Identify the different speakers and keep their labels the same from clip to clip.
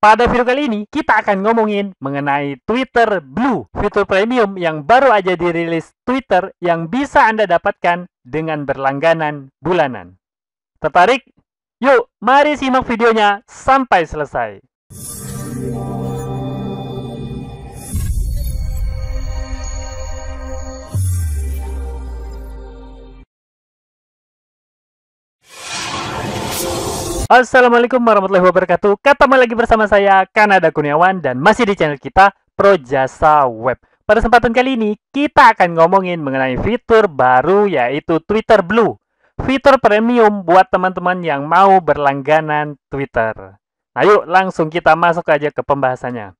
Speaker 1: Pada video kali ini, kita akan ngomongin mengenai Twitter Blue, fitur premium yang baru aja dirilis Twitter yang bisa Anda dapatkan dengan berlangganan bulanan. Tertarik? Yuk, mari simak videonya sampai selesai. Assalamualaikum warahmatullahi wabarakatuh. Ketemu lagi bersama saya, Kanada Kurniawan, dan masih di channel kita, Pro Jasa Web. Pada kesempatan kali ini, kita akan ngomongin mengenai fitur baru, yaitu Twitter Blue. Fitur premium buat teman-teman yang mau berlangganan Twitter. Nah, yuk langsung kita masuk aja ke pembahasannya.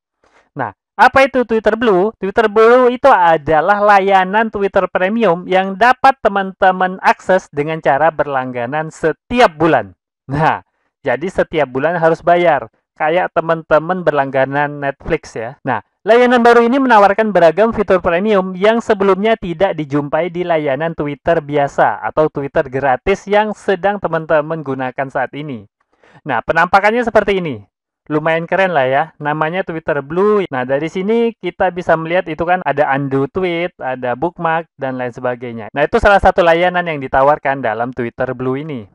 Speaker 1: Nah, apa itu Twitter Blue? Twitter Blue itu adalah layanan Twitter premium yang dapat teman-teman akses dengan cara berlangganan setiap bulan. Nah, jadi setiap bulan harus bayar, kayak teman-teman berlangganan Netflix ya. Nah, layanan baru ini menawarkan beragam fitur premium yang sebelumnya tidak dijumpai di layanan Twitter biasa atau Twitter gratis yang sedang teman-teman gunakan saat ini. Nah, penampakannya seperti ini. Lumayan keren lah ya, namanya Twitter Blue. Nah, dari sini kita bisa melihat itu kan ada undo tweet, ada bookmark, dan lain sebagainya. Nah, itu salah satu layanan yang ditawarkan dalam Twitter Blue ini.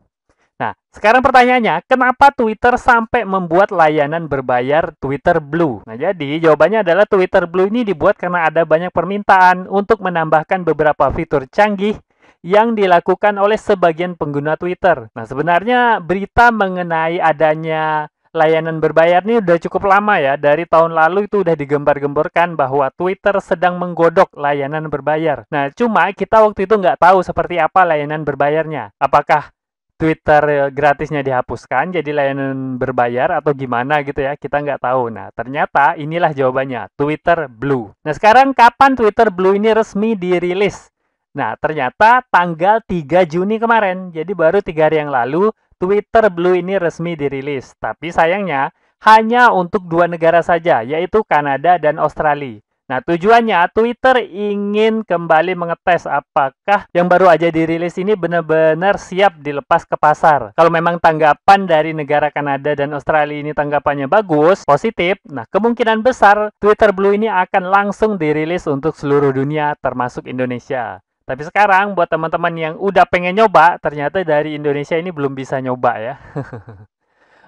Speaker 1: Nah, sekarang pertanyaannya, kenapa Twitter sampai membuat layanan berbayar Twitter Blue? Nah, jadi jawabannya adalah Twitter Blue ini dibuat karena ada banyak permintaan untuk menambahkan beberapa fitur canggih yang dilakukan oleh sebagian pengguna Twitter. Nah, sebenarnya berita mengenai adanya layanan berbayar ini udah cukup lama ya. Dari tahun lalu itu udah digembar-gemborkan bahwa Twitter sedang menggodok layanan berbayar. Nah, cuma kita waktu itu nggak tahu seperti apa layanan berbayarnya. Apakah Twitter gratisnya dihapuskan jadi layanan berbayar atau gimana gitu ya, kita nggak tahu. Nah, ternyata inilah jawabannya, Twitter Blue. Nah, sekarang kapan Twitter Blue ini resmi dirilis? Nah, ternyata tanggal 3 Juni kemarin, jadi baru 3 hari yang lalu, Twitter Blue ini resmi dirilis. Tapi sayangnya, hanya untuk 2 negara saja, yaitu Kanada dan Australia. Nah, tujuannya Twitter ingin kembali mengetes apakah yang baru aja dirilis ini benar-benar siap dilepas ke pasar. Kalau memang tanggapan dari negara Kanada dan Australia ini tanggapannya bagus, positif, nah kemungkinan besar Twitter Blue ini akan langsung dirilis untuk seluruh dunia termasuk Indonesia. Tapi sekarang buat teman-teman yang udah pengen nyoba, ternyata dari Indonesia ini belum bisa nyoba ya.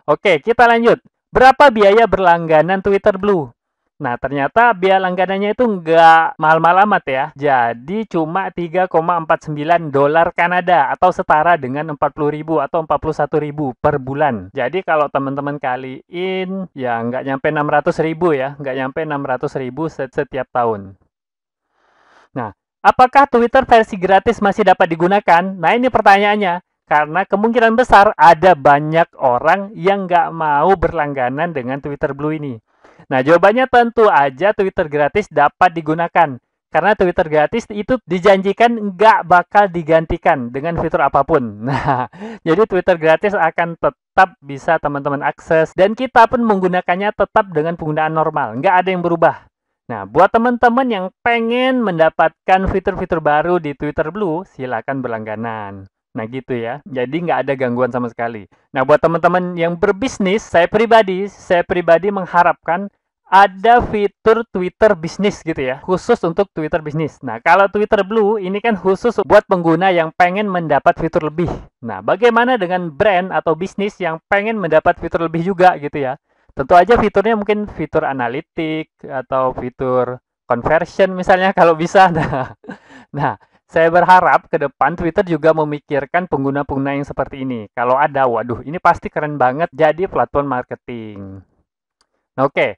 Speaker 1: Oke, kita lanjut. Berapa biaya berlangganan Twitter Blue? Nah, ternyata biaya langganannya itu nggak mahal-mahal amat ya. Jadi cuma $3,49 Kanada atau setara dengan 40.000 atau 41.000 per bulan. Jadi kalau teman-teman kaliin ya nggak nyampe 600.000 ya, nggak nyampe 600.000 setiap tahun. Nah, apakah Twitter versi gratis masih dapat digunakan? Nah, ini pertanyaannya. Karena kemungkinan besar ada banyak orang yang nggak mau berlangganan dengan Twitter Blue ini. Nah, jawabannya tentu aja Twitter gratis dapat digunakan. Karena Twitter gratis itu dijanjikan nggak bakal digantikan dengan fitur apapun. Nah, jadi Twitter gratis akan tetap bisa teman-teman akses. Dan kita pun menggunakannya tetap dengan penggunaan normal. Nggak ada yang berubah. Nah, buat teman-teman yang pengen mendapatkan fitur-fitur baru di Twitter Blue, silakan berlangganan. Nah gitu ya, jadi nggak ada gangguan sama sekali. Nah buat teman-teman yang berbisnis, saya pribadi mengharapkan ada fitur Twitter bisnis gitu ya, khusus untuk Twitter bisnis. Nah kalau Twitter Blue ini kan khusus buat pengguna yang pengen mendapat fitur lebih. Nah bagaimana dengan brand atau bisnis yang pengen mendapat fitur lebih juga gitu ya? Tentu aja fiturnya mungkin fitur analitik atau fitur conversion misalnya kalau bisa. Nah, saya berharap ke depan Twitter juga memikirkan pengguna-pengguna yang seperti ini. Kalau ada, waduh, ini pasti keren banget jadi platform marketing. Nah, oke,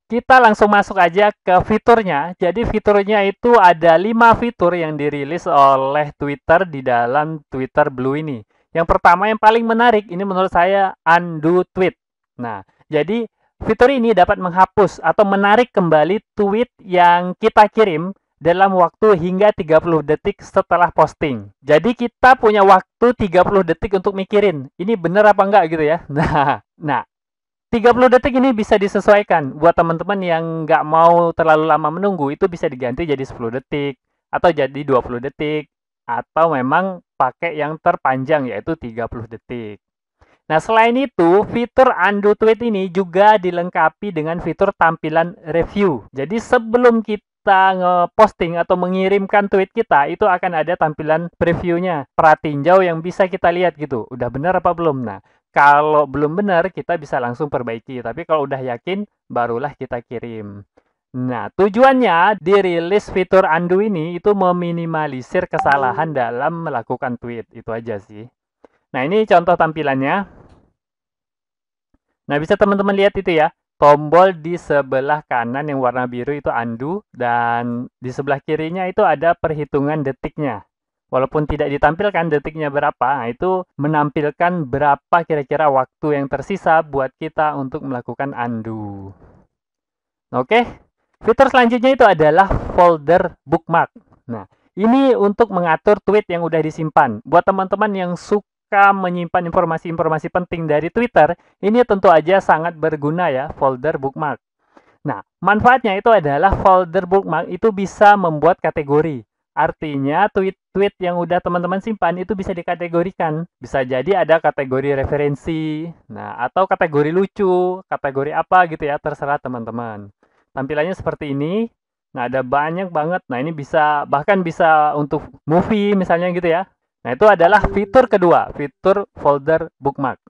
Speaker 1: kita langsung masuk aja ke fiturnya. Jadi fiturnya itu ada 5 fitur yang dirilis oleh Twitter di dalam Twitter Blue ini. Yang pertama yang paling menarik, ini menurut saya undo tweet. Nah, jadi fitur ini dapat menghapus atau menarik kembali tweet yang kita kirim dalam waktu hingga 30 detik setelah posting. Jadi kita punya waktu 30 detik untuk mikirin, ini bener apa enggak gitu ya. Nah, 30 detik ini bisa disesuaikan. Buat teman-teman yang nggak mau terlalu lama menunggu, itu bisa diganti jadi 10 detik, atau jadi 20 detik, atau memang pakai yang terpanjang yaitu 30 detik. Nah, selain itu, fitur undo tweet ini juga dilengkapi dengan fitur tampilan review. Jadi sebelum kita nge-posting atau mengirimkan tweet kita, itu akan ada tampilan previewnya, pratinjau yang bisa kita lihat gitu. Udah benar apa belum? Nah, kalau belum benar, kita bisa langsung perbaiki. Tapi kalau udah yakin, barulah kita kirim. Nah, tujuannya dirilis fitur undo ini itu meminimalisir kesalahan dalam melakukan tweet. Itu aja sih. Nah, ini contoh tampilannya. Nah, bisa teman-teman lihat itu ya, tombol di sebelah kanan yang warna biru itu undo, dan di sebelah kirinya itu ada perhitungan detiknya. Walaupun tidak ditampilkan detiknya berapa, nah itu menampilkan berapa kira-kira waktu yang tersisa buat kita untuk melakukan undo. Oke, fitur selanjutnya itu adalah folder bookmark. Nah, ini untuk mengatur tweet yang udah disimpan. Buat teman-teman yang suka menyimpan informasi-informasi penting dari Twitter, ini tentu aja sangat berguna ya, folder bookmark. Nah, manfaatnya itu adalah folder bookmark itu bisa membuat kategori. Artinya, tweet-tweet yang udah teman-teman simpan itu bisa dikategorikan. Bisa jadi ada kategori referensi, nah, atau kategori lucu, kategori apa gitu ya, terserah teman-teman. Tampilannya seperti ini. Nah, ada banyak banget. Nah, ini bisa, bahkan bisa untuk movie misalnya gitu ya. Nah, itu adalah fitur kedua, fitur folder bookmark.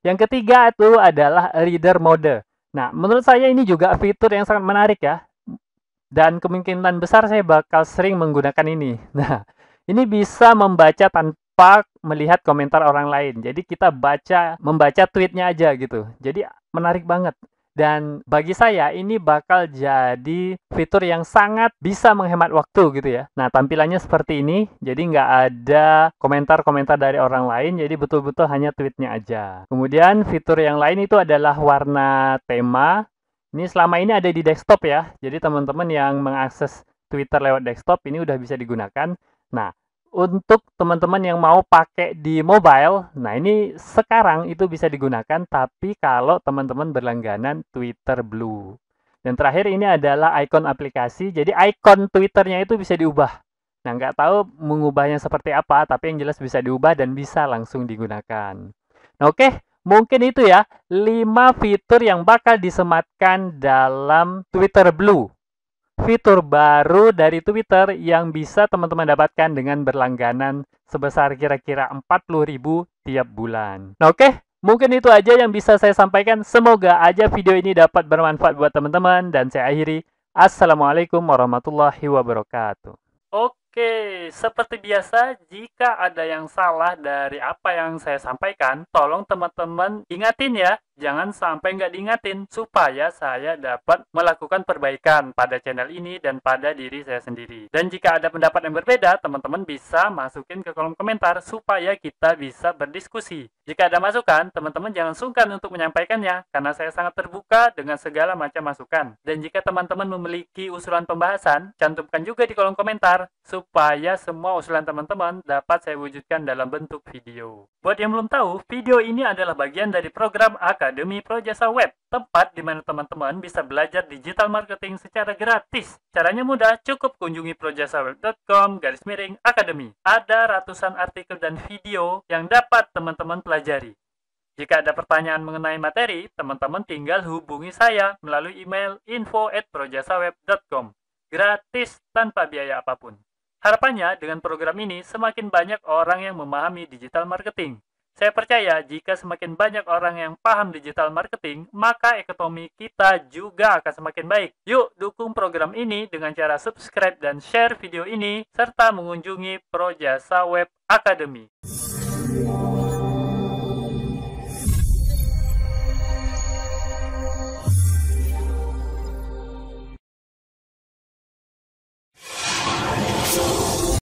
Speaker 1: Yang ketiga itu adalah reader mode. Nah, menurut saya ini juga fitur yang sangat menarik ya. Dan kemungkinan besar saya bakal sering menggunakan ini. Nah, ini bisa membaca tanpa melihat komentar orang lain. Jadi kita membaca tweetnya aja gitu. Jadi menarik banget. Dan bagi saya ini bakal jadi fitur yang sangat bisa menghemat waktu gitu ya. Nah, tampilannya seperti ini. Jadi nggak ada komentar-komentar dari orang lain. Jadi betul-betul hanya tweetnya aja. Kemudian fitur yang lain itu adalah warna tema. Ini selama ini ada di desktop ya. Jadi teman-teman yang mengakses Twitter lewat desktop ini udah bisa digunakan. Nah, untuk teman-teman yang mau pakai di mobile, nah ini sekarang itu bisa digunakan, tapi kalau teman-teman berlangganan Twitter Blue. Dan terakhir ini adalah ikon aplikasi, jadi ikon Twitternya itu bisa diubah. Nah, nggak tahu mengubahnya seperti apa, tapi yang jelas bisa diubah dan bisa langsung digunakan. Nah, oke, mungkin itu ya 5 fitur yang bakal disematkan dalam Twitter Blue. Fitur baru dari Twitter yang bisa teman-teman dapatkan dengan berlangganan sebesar kira-kira 40.000 tiap bulan. Nah, oke, mungkin itu aja yang bisa saya sampaikan. Semoga aja video ini dapat bermanfaat buat teman-teman, dan saya akhiri. Assalamualaikum warahmatullahi wabarakatuh. Oke, seperti biasa, jika ada yang salah dari apa yang saya sampaikan, tolong teman-teman ingatin ya. Jangan sampai nggak diingatin, supaya saya dapat melakukan perbaikan pada channel ini dan pada diri saya sendiri. Dan jika ada pendapat yang berbeda, teman-teman bisa masukin ke kolom komentar, supaya kita bisa berdiskusi. Jika ada masukan, teman-teman jangan sungkan untuk menyampaikannya, karena saya sangat terbuka dengan segala macam masukan. Dan jika teman-teman memiliki usulan pembahasan, cantumkan juga di kolom komentar, supaya semua usulan teman-teman dapat saya wujudkan dalam bentuk video. Buat yang belum tahu, video ini adalah bagian dari program Akademi Projasa Web, tempat di mana teman-teman bisa belajar digital marketing secara gratis. Caranya mudah, cukup kunjungi projasaweb.com/academy. Ada ratusan artikel dan video yang dapat teman-teman pelajari. Jika ada pertanyaan mengenai materi, teman-teman tinggal hubungi saya melalui email info@projasaweb.com. Gratis tanpa biaya apapun. Harapannya dengan program ini semakin banyak orang yang memahami digital marketing. Saya percaya jika semakin banyak orang yang paham digital marketing, maka ekonomi kita juga akan semakin baik. Yuk dukung program ini dengan cara subscribe dan share video ini, serta mengunjungi Projasa Web Academy.